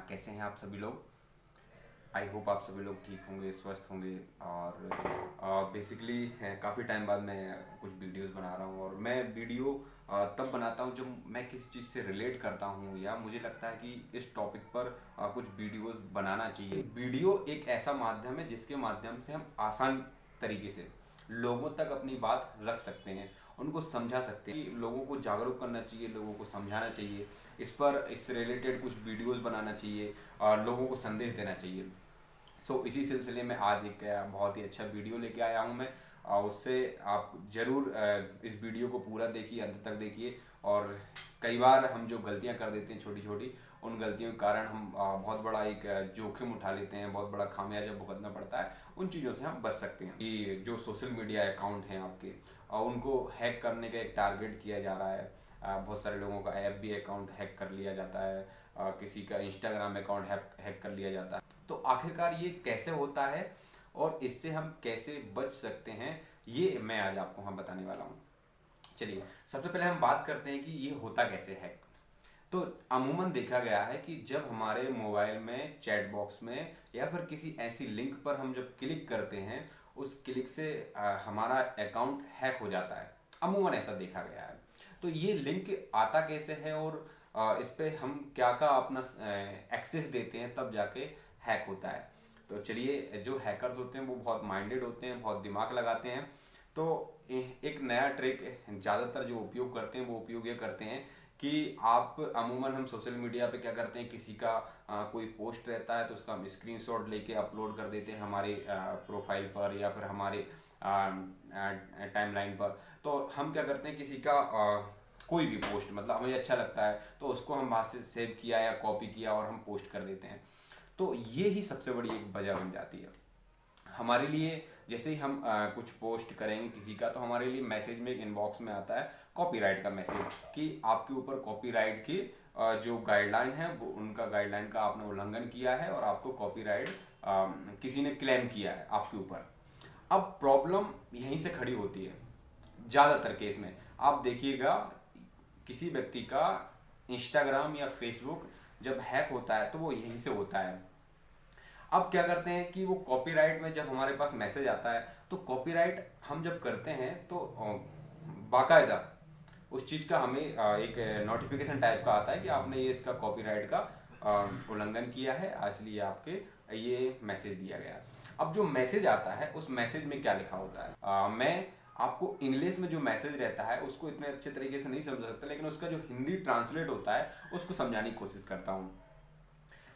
कैसे हैं आप सभी लोग। आई होप आप सभी लोग ठीक होंगे, स्वस्थ होंगे। और बेसिकली काफ़ी टाइम बाद मैं कुछ वीडियोस बना रहा हूँ। और मैं वीडियो तब बनाता हूँ जब मैं किसी चीज़ से रिलेट करता हूँ या मुझे लगता है कि इस टॉपिक पर कुछ वीडियोस बनाना चाहिए। वीडियो एक ऐसा माध्यम है जिसके माध्यम से हम आसान तरीके से लोगों तक अपनी बात रख सकते हैं, उनको समझा सकते हैं। लोगों को जागरूक करना चाहिए, लोगों को समझाना चाहिए, इससे रिलेटेड कुछ वीडियोस बनाना चाहिए और लोगों को संदेश देना चाहिए। इसी सिलसिले में आज एक बहुत ही अच्छा वीडियो लेके आया हूँ मैं। उससे आप ज़रूर इस वीडियो को पूरा देखिए, अंत तक देखिए। और कई बार हम जो गलतियाँ कर देते हैं छोटी छोटी, उन गलतियों के कारण हम बहुत बड़ा एक जोखिम उठा लेते हैं, बहुत बड़ा खामियाजा भुगतना पड़ता है। उन चीज़ों से हम बच सकते हैं। कि जो सोशल मीडिया अकाउंट हैं आपके, उनको हैक करने का एक टारगेट किया जा रहा है। बहुत सारे लोगों का एफबी अकाउंट हैक कर लिया जाता है, किसी का इंस्टाग्राम अकाउंट हैक कर लिया जाता है। तो आखिरकार ये कैसे होता है और इससे हम कैसे बच सकते हैं, ये मैं आज आपको बताने वाला हूँ। चलिए, सबसे पहले हम बात करते हैं कि ये होता कैसे है। तो अमूमन देखा गया है कि जब हमारे मोबाइल में चैट बॉक्स में या फिर किसी ऐसी लिंक पर हम जब क्लिक करते हैं, उस क्लिक से हमारा अकाउंट हैक हो जाता है। अमूमन ऐसा देखा गया है। तो ये लिंक आता कैसे है और इस पे हम क्या क्या अपना एक्सेस देते हैं, तब जाके हैक होता है। तो चलिए, जो हैकर्स होते हैं वो बहुत माइंडेड होते हैं, बहुत दिमाग लगाते हैं। तो एक नया ट्रिक ज़्यादातर जो उपयोग करते हैं वो उपयोग ये करते हैं कि आप अमूमन हम सोशल मीडिया पे क्या करते हैं, किसी का कोई पोस्ट रहता है तो उसका हम स्क्रीनशॉट लेके अपलोड कर देते हैं हमारे प्रोफाइल पर या फिर हमारे टाइमलाइन पर। तो हम क्या करते हैं, किसी का कोई भी पोस्ट मतलब हमें अच्छा लगता है तो उसको हम वहाँ से सेव किया या कॉपी किया और हम पोस्ट कर देते हैं। तो ये ही सबसे बड़ी एक वजह बन जाती है हमारे लिए। जैसे ही हम कुछ पोस्ट करेंगे किसी का, तो हमारे लिए मैसेज में एक इनबॉक्स में आता है कॉपीराइट का मैसेज कि आपके ऊपर कॉपीराइट की जो गाइडलाइन है वो, उनका गाइडलाइन का आपने उल्लंघन किया है और आपको कॉपीराइट किसी ने क्लेम किया है आपके ऊपर। अब प्रॉब्लम यहीं से खड़ी होती है। ज़्यादातर केस में आप देखिएगा, किसी व्यक्ति का इंस्टाग्राम या फेसबुक जब हैक होता है तो वो यहीं से होता है। अब क्या करते हैं कि वो कॉपीराइट में जब हमारे पास मैसेज आता है, तो कॉपीराइट हम जब करते हैं तो बाकायदा उस चीज़ का हमें एक नोटिफिकेशन टाइप का आता है कि आपने ये इसका कॉपीराइट का उल्लंघन किया है, इसलिए आपके ये मैसेज दिया गया। अब जो मैसेज आता है उस मैसेज में क्या लिखा होता है, मैं आपको इंग्लिश में जो मैसेज रहता है उसको इतने अच्छे तरीके से नहीं समझा सकता, लेकिन उसका जो हिंदी ट्रांसलेट होता है उसको समझाने की कोशिश करता हूँ।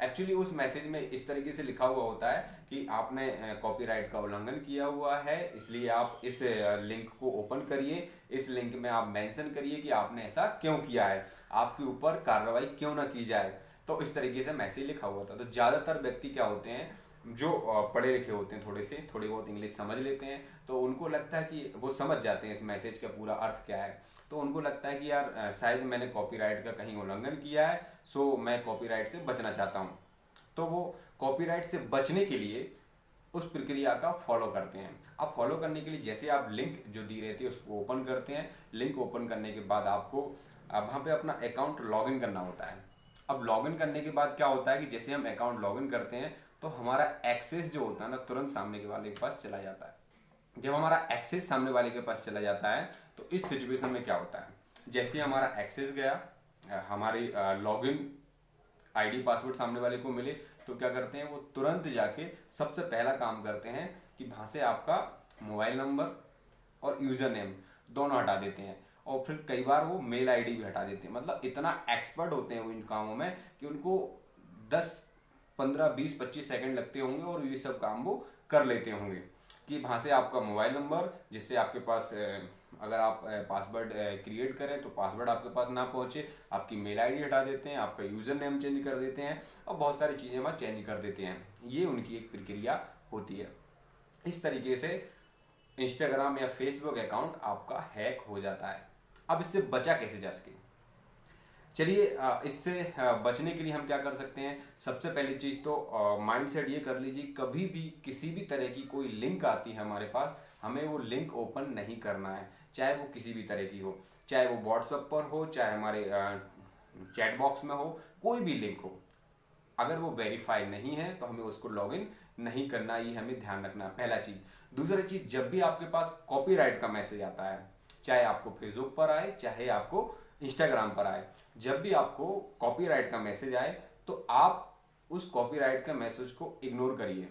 एक्चुअली उस मैसेज में इस तरीके से लिखा हुआ होता है कि आपने कॉपीराइट का उल्लंघन किया हुआ है, इसलिए आप इस लिंक को ओपन करिए। इस लिंक में आप मेंशन करिए कि आपने ऐसा क्यों किया है, आपके ऊपर कार्रवाई क्यों ना की जाए। तो इस तरीके से मैसेज लिखा हुआ था। तो ज़्यादातर व्यक्ति क्या होते हैं, जो पढ़े लिखे होते हैं, थोड़ी बहुत इंग्लिश समझ लेते हैं, तो उनको लगता है कि वो समझ जाते हैं इस मैसेज का पूरा अर्थ क्या है। तो उनको लगता है कि यार शायद मैंने कॉपीराइट का कहीं उल्लंघन किया है, सो मैं कॉपीराइट से बचना चाहता हूँ। तो वो कॉपीराइट से बचने के लिए उस प्रक्रिया का फॉलो करते हैं। अब फॉलो करने के लिए जैसे आप लिंक जो दी रहती है उसको ओपन करते हैं। लिंक ओपन करने के बाद आपको अब वहाँ पे अपना अकाउंट लॉगिन करना होता है। अब लॉगिन करने के बाद क्या होता है कि जैसे हम अकाउंट लॉगिन करते हैं तो हमारा एक्सेस जो होता है ना, तुरंत सामने के वाले के पास चला जाता है। जब हमारा एक्सेस सामने वाले के पास चला जाता है तो इस सिचुएशन में क्या होता है, जैसे हमारा एक्सेस गया, हमारी लॉगिन आईडी पासवर्ड सामने वाले को मिले, तो क्या करते हैं वो तुरंत जाके सबसे पहला काम करते हैं कि वहाँ से आपका मोबाइल नंबर और यूज़र नेम दोनों हटा देते हैं। और फिर कई बार वो मेल आईडी भी हटा देते हैं। मतलब इतना एक्सपर्ट होते हैं वो इन कामों में कि उनको 10 15 20 25 सेकंड लगते होंगे और ये सब काम वो कर लेते होंगे। कि वहाँ से आपका मोबाइल नंबर, जिससे आपके पास अगर आप पासवर्ड क्रिएट करें तो पासवर्ड आपके पास ना पहुँचे, आपकी मेल आईडी हटा देते हैं, आपका यूज़र नेम चेंज कर देते हैं और बहुत सारी चीज़ें वहाँ चेंज कर देते हैं। ये उनकी एक प्रक्रिया होती है। इस तरीके से इंस्टाग्राम या फेसबुक अकाउंट आपका हैक हो जाता है। अब इससे बचा कैसे जा सके, चलिए इससे बचने के लिए हम क्या कर सकते हैं। सबसे पहली चीज़ तो माइंड सेट ये कर लीजिए, कभी भी किसी भी तरह की कोई लिंक आती है हमारे पास, हमें वो लिंक ओपन नहीं करना है। चाहे वो किसी भी तरह की हो, चाहे वो व्हाट्सएप पर हो, चाहे हमारे चैट बॉक्स में हो, कोई भी लिंक हो, अगर वो वेरीफाई नहीं है तो हमें उसको लॉगिन नहीं करना, ये हमें ध्यान रखना है, पहला चीज। दूसरी चीज, जब भी आपके पास कॉपीराइट का मैसेज आता है, चाहे आपको फेसबुक पर आए चाहे आपको इंस्टाग्राम पर आए, जब भी आपको कॉपीराइट का मैसेज आए तो आप उस कॉपीराइट के मैसेज को इग्नोर करिए।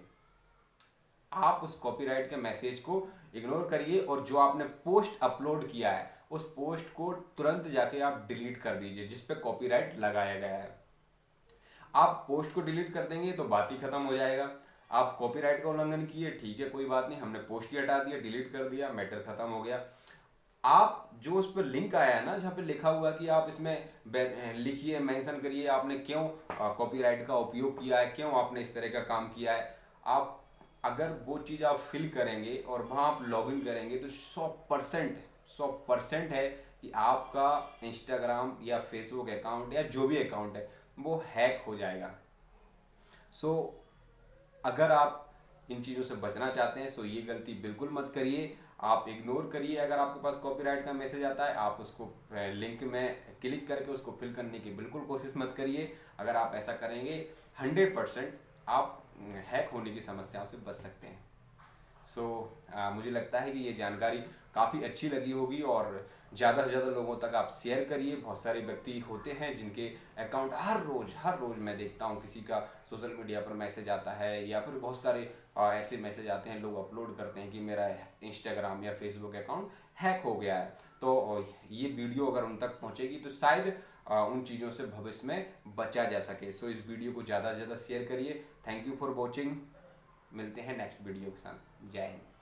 आप उस कॉपीराइट के मैसेज को इग्नोर करिए और जो आपने पोस्ट अपलोड किया है उस पोस्ट को तुरंत जाके आप डिलीट कर दीजिए जिस पे कॉपीराइट लगाया गया है। आप पोस्ट को डिलीट कर देंगे तो बात ही खत्म हो जाएगा। आप कॉपीराइट का उल्लंघन किए, ठीक है, कोई बात नहीं, हमने पोस्ट ही हटा दिया, डिलीट कर दिया, मैटर खत्म हो गया। आप जो उस पर लिंक आया है ना, जहाँ पे लिखा हुआ कि आप इसमें लिखिए, मेंशन करिए आपने क्यों कॉपीराइट का उपयोग किया है, क्यों आपने इस तरह का काम किया है, आप अगर वो चीज़ आप फिल करेंगे और वहाँ आप लॉगिन करेंगे तो 100% है कि आपका इंस्टाग्राम या फेसबुक अकाउंट या जो भी अकाउंट है वो हैक हो जाएगा। सो अगर आप इन चीज़ों से बचना चाहते हैं सो ये गलती बिल्कुल मत करिए। आप इग्नोर करिए, अगर आपके पास कॉपीराइट का मैसेज आता है आप उसको लिंक में क्लिक करके उसको फिल करने की बिल्कुल कोशिश मत करिए। अगर आप ऐसा करेंगे 100% आप हैक होने की समस्याओं से बच सकते हैं। मुझे लगता है कि ये जानकारी काफ़ी अच्छी लगी होगी और ज़्यादा से ज़्यादा लोगों तक आप शेयर करिए। बहुत सारे व्यक्ति होते हैं जिनके अकाउंट हर रोज़ मैं देखता हूँ किसी का सोशल मीडिया पर मैसेज आता है या फिर बहुत सारे ऐसे मैसेज आते हैं, लोग अपलोड करते हैं कि मेरा इंस्टाग्राम या फेसबुक अकाउंट हैक हो गया है। तो ये वीडियो अगर उन तक पहुँचेगी तो शायद उन चीज़ों से भविष्य में बचा जा सके। सो इस वीडियो को ज़्यादा से ज़्यादा शेयर करिए। Thank you for watching. मिलते हैं नेक्स्ट वीडियो के साथ। जय हिंद।